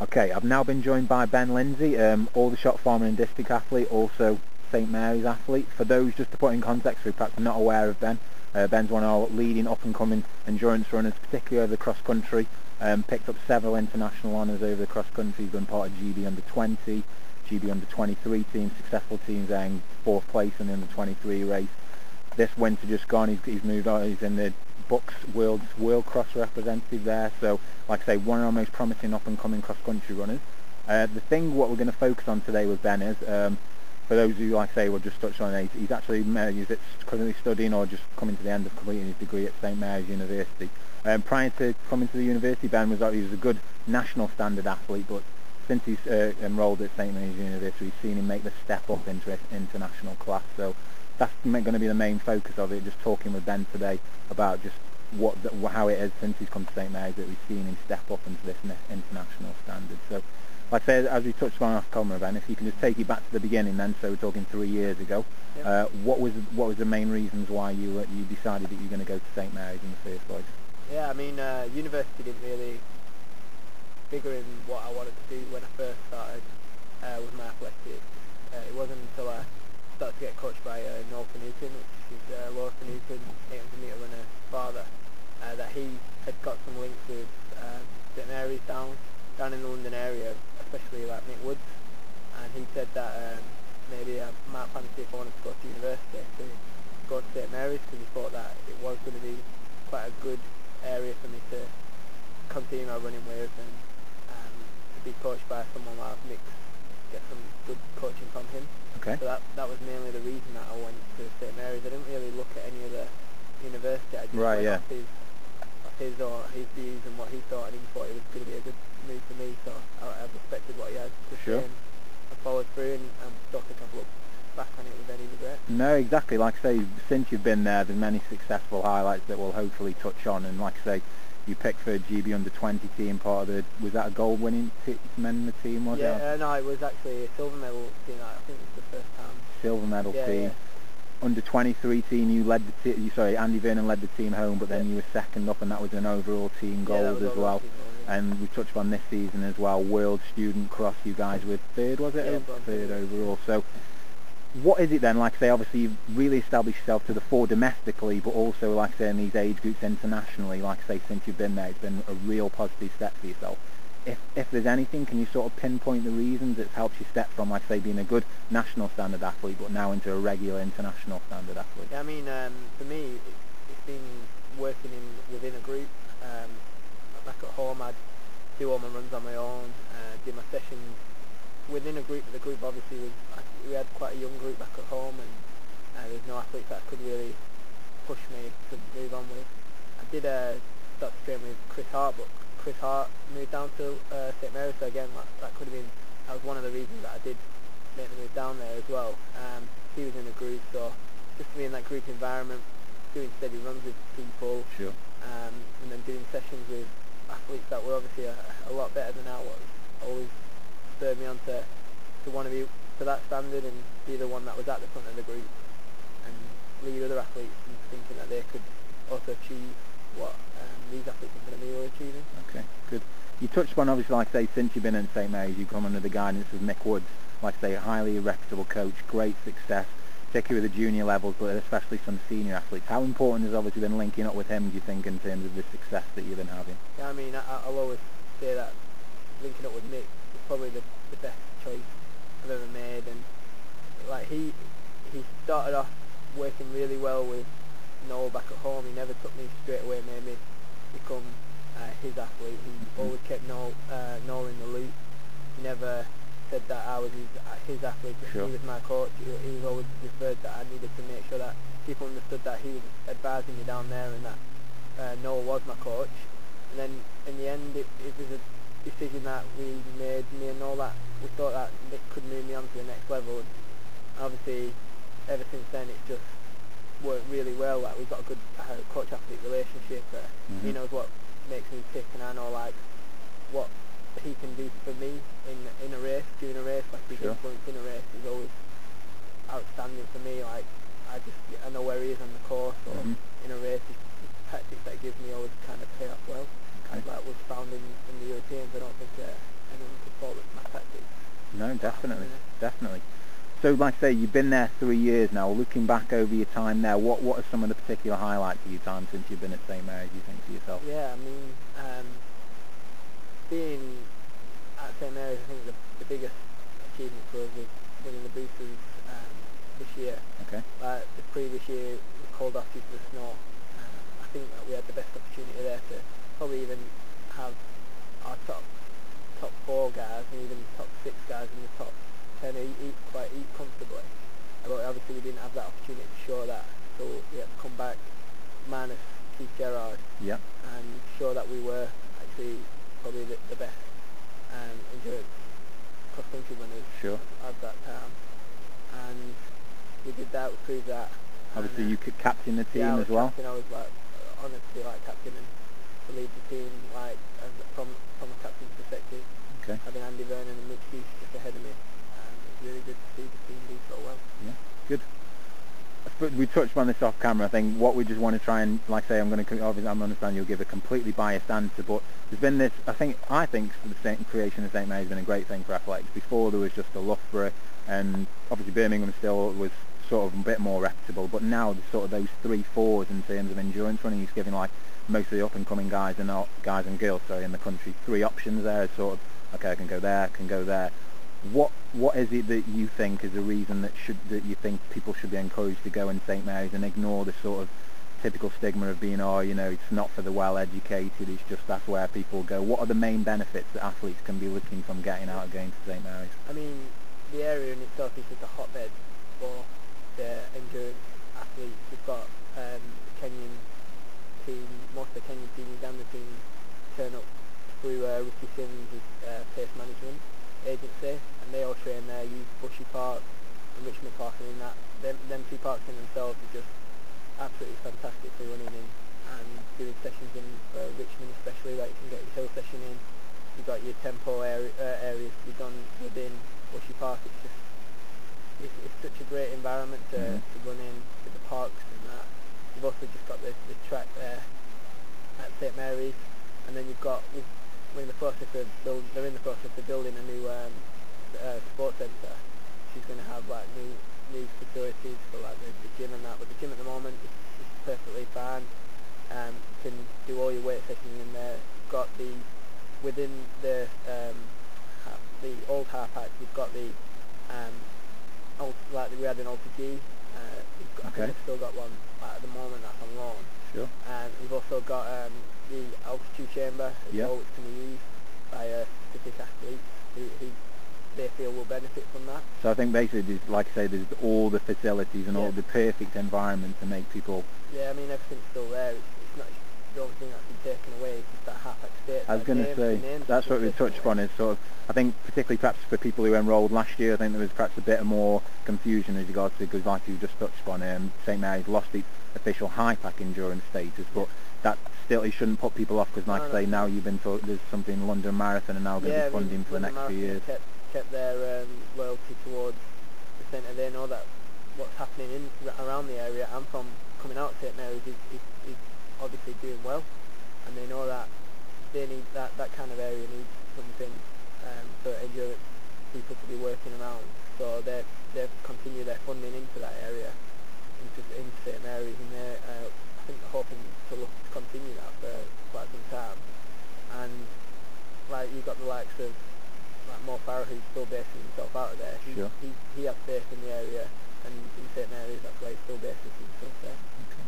Okay, I've now been joined by Ben Lindsay, Aldershot former and district athlete, also St Mary's athlete. For those, just to put in context, who perhaps are not aware of Ben, Ben's one of our leading up-and-coming endurance runners, particularly over the cross-country. Picked up several international honours over the cross-country. He's been part of GB Under-20, GB Under-23 team, successful teams, in 4th place in the Under-23 race. This winter just gone, he's moved on, he's in the Bucks World Cross representative there, so like I say, one of our most promising up-and-coming cross-country runners. What we're going to focus on today with Ben is, for those who, like I say, will just touch on it, he's actually he's currently studying or just coming to the end of completing his degree at St Mary's University. Prior to coming to the university, Ben was a good national standard athlete, but since he's enrolled at St Mary's University, we've seen him make the step up into international class. So that's going to be the main focus of it, just talking with Ben today about just how it is since he's come to St Mary's that we've seen him step up into this international standard. So, like I said, as we touched on off camera, Ben, if you can just take it back to the beginning then, so we're talking 3 years ago, yep. What was the main reasons why you decided that you were going to go to St Mary's in the first place? Yeah, I mean, university didn't really figure in what I wanted to do when I first started with my athletics. It wasn't until I started to get coached by Noel Newton, which is Laura Newton, 800 metre runner father, that he had got some links with St Mary's down in the London area, especially like Nick Woods, and he said that maybe I might plan to see if I wanted to go to university to go to St Mary's, because he thought that it was going to be quite a good area for me to continue my running with, and to be coached by someone like Nick, get some good coaching from him. Okay. So that was mainly the reason that I went to St Mary's. I didn't really look at any other university. I just went off his views and what he thought, and he thought it was going to be a good move for me. So I respected what he had to say and followed through, and don't think I've looked back on it with any regret. No, exactly. Like I say, since you've been there, there's many successful highlights that we'll hopefully touch on. And like I say, you picked for GB Under-20 team, part of the, was that a gold-winning men in the team, was it? Yeah, no, it was actually a silver medal team. I think it was the first time. Silver medal team. Yeah. Under-23 team, you led the team. Sorry, Andy Vernon led the team home, but then you were second up, and that was an overall team gold as well. And we touched on this season as well, World Student Cross. You guys were third, was it? Yeah, third overall. So, what is it then? Like I say, obviously you've really established yourself to the fore domestically, but also, like I say, in these age groups internationally. Like I say, since you've been there, it's been a real positive step for yourself. If there's anything, can you sort of pinpoint the reasons it's helped you step from, like I say, being a good national standard athlete, but now into a regular international standard athlete? Yeah, I mean, for me, it's been working within a group. Back at home, I'd do all my runs on my own, do my sessions within a group. The group obviously we had quite a young group back at home, and there's no athletes that could really push me to move on with. I did start to train with Chris Hart, but Chris Hart moved down to St Mary's, so again that was one of the reasons that I did make the move down there as well. He was in a group, so just to be in that group environment, doing steady runs with people, and then doing sessions with athletes that were obviously a lot better than I was, always spurred me on to want to be to that standard and be the one that was at the front of the group and lead other athletes, and thinking that they could also achieve what these athletes in front of me were achieving. Okay, good. You touched upon, obviously, like I say, since you've been in St Mary's, you've come under the guidance of Mick Woods, like I say, a highly reputable coach, great success, particularly with the junior levels, but especially some senior athletes. How important has obviously been linking up with him, do you think, in terms of the success that you've been having? Yeah, I mean, I'll always say that linking up with Mick is probably the best choice I've ever made, and like he started off working really well with Noel back at home. He never took me straight away, made me become his athlete. He always kept Noel in the loop. He never said that I was his athlete. He was my coach. He was always referred that I needed to make sure that people understood that he was advising me down there, and that Noel was my coach. And then in the end, it was a decision that we made, me and Noel, that we thought that Nick could move me on to the next level. And obviously, ever since then, it's just worked really well. Like, we've got a good coach-athlete relationship. He knows what makes me tick, and I know like what he can do for me in a race, during a race. Like, his influence in a race is always outstanding for me. Like, I know where he is on the course, or in a race, his tactics that he gives me always kind of pay off well, like was found in the Europeans. I don't think anyone could fault my tactics. No, definitely, definitely. So, like I say, you've been there 3 years now. Looking back over your time there, what are some of the particular highlights of your time since you've been at St Mary's, you think, to yourself? Yeah, I mean, being at St Mary's, I think the biggest achievement for us was winning the boosters this year. Okay. The previous year was called off due to the snow. I think that we had the best opportunity there to probably even have our top 4 guys and even top 6 guys in the top 10 eat comfortably. But obviously we didn't have that opportunity to show that, so we had to come back minus Keith Gerrard, Yeah. and show that we were actually probably the best endurance cross-country winners Sure. at that time. And we did that, we proved that. Obviously, and, you could captain the team yeah, as well. Captain, I was like honoured to be like captain and to lead the team from a captain's perspective. Okay. Having Andy Vernon and Mitch Hughes just ahead of me, it's really good to see the team do so well. Yeah. Good. We touched on this off camera. I think what we just want to try and, like I say, obviously I'm understanding you'll give a completely biased answer, but there's been this. I think the creation of St Mary's has been a great thing for athletics. Before there was just a Loughborough, and obviously Birmingham still was sort of a bit more reputable, but now there's sort of those 3 forwards in terms of endurance running. He's giving like most of the up and coming guys and girls in the country 3 options there. Sort of, okay, I can go there, I can go there. What is it that you think is the reason that you think people should be encouraged to go in St Mary's and ignore the sort of typical stigma of being, it's not for the well-educated, it's just that's where people go? What are the main benefits that athletes can be looking from getting out again to St Mary's? I mean, the area in itself is just a hotbed for the endurance athletes. We've got the Kenyan team, most of the Kenyan team, Uganda team turn up through Ricky Sims' pace management agency, and they all train there, use Bushy Park and Richmond Park, and in that, them 2 parks in themselves are just absolutely fantastic for running in, and doing sessions in Richmond especially, like you can get your hill session in, you've got your tempo areas to be done within Bushy Park. It's such a great environment to run in with the parks and that. You've also just got the track there at St Mary's, and then they're in the process of building a new sports centre. She's going to have like new facilities for like the gym and that, but the gym at the moment is perfectly fine. You can do all your weight sessions in there. Got within the old car park, we've got the we had an Ultra G. I think we've still got one at the moment that's on loan. Sure. And we've also got the altitude chamber as well, which can be used by specific athletes who they feel will benefit from that. So I think basically, like I say, there's all the facilities and all the perfect environment to make people... Yeah, I mean, everything's still there. It's not the only thing that's been taken away. It's just that half-back state. I was going to say, that's what we touched upon, is sort of, I think particularly perhaps for people who enrolled last year, I think there was perhaps a bit more confusion as regards to, because like you just touched upon, St Mary's lost its official high-pack endurance status, but that still, it shouldn't put people off, because like I say, now you've been told there's something London Marathon and now going to be funding for the next few years. Kept their loyalty towards the centre. They know that what's happening around the area and from coming out of St Mary's is obviously doing well, and they know that they need that kind of area needs something for endurance people to be working around. So they've continued their funding into that area, into St Mary's, and they're I think hoping to continue that for quite some time. And like you've got the likes of like Mo Farah, who's still basing himself out of there. He has faith in the area, and in St Mary's, that's why he's still basing himself there.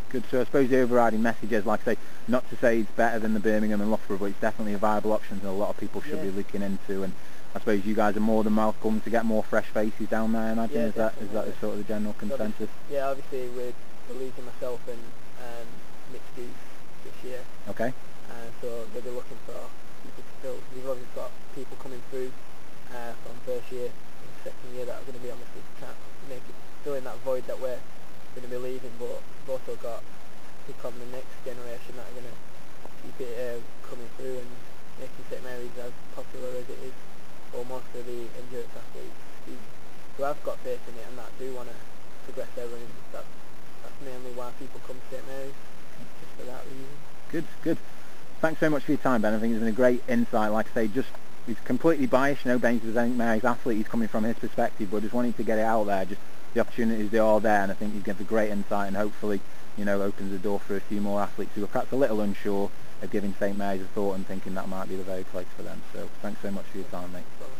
Good. So I suppose the overriding message is, like I say, not to say it's better than the Birmingham and Loughborough, but it's definitely a viable option that a lot of people should be looking into. And I suppose you guys are more than welcome to get more fresh faces down there. I imagine is that the sort of the general consensus? Yeah, obviously we're losing myself and Mitch Hughes this year. Okay. So they'll be looking for people to fill. We've obviously got people coming through from first year and second year that are going to be obviously filling that void that we're going to be leaving, but we've also got people from the next generation that are going to keep it coming through and making St Mary's as popular as it is for most of the endurance athletes who have got faith in it and that do want to progress their running. That's mainly why people come to St Mary's, just for that reason. Good. thanks so much for your time, Ben. I think it's been a great insight. Like I say, just he's completely biased. You know, Ben's a St Mary's athlete. He's coming from his perspective, but just wanting to get it out there. Just the opportunities, they are there, and I think he gives a great insight, and hopefully, you know, opens the door for a few more athletes who are perhaps a little unsure of giving St Mary's a thought and thinking that might be the very place for them. So thanks so much for your time, mate.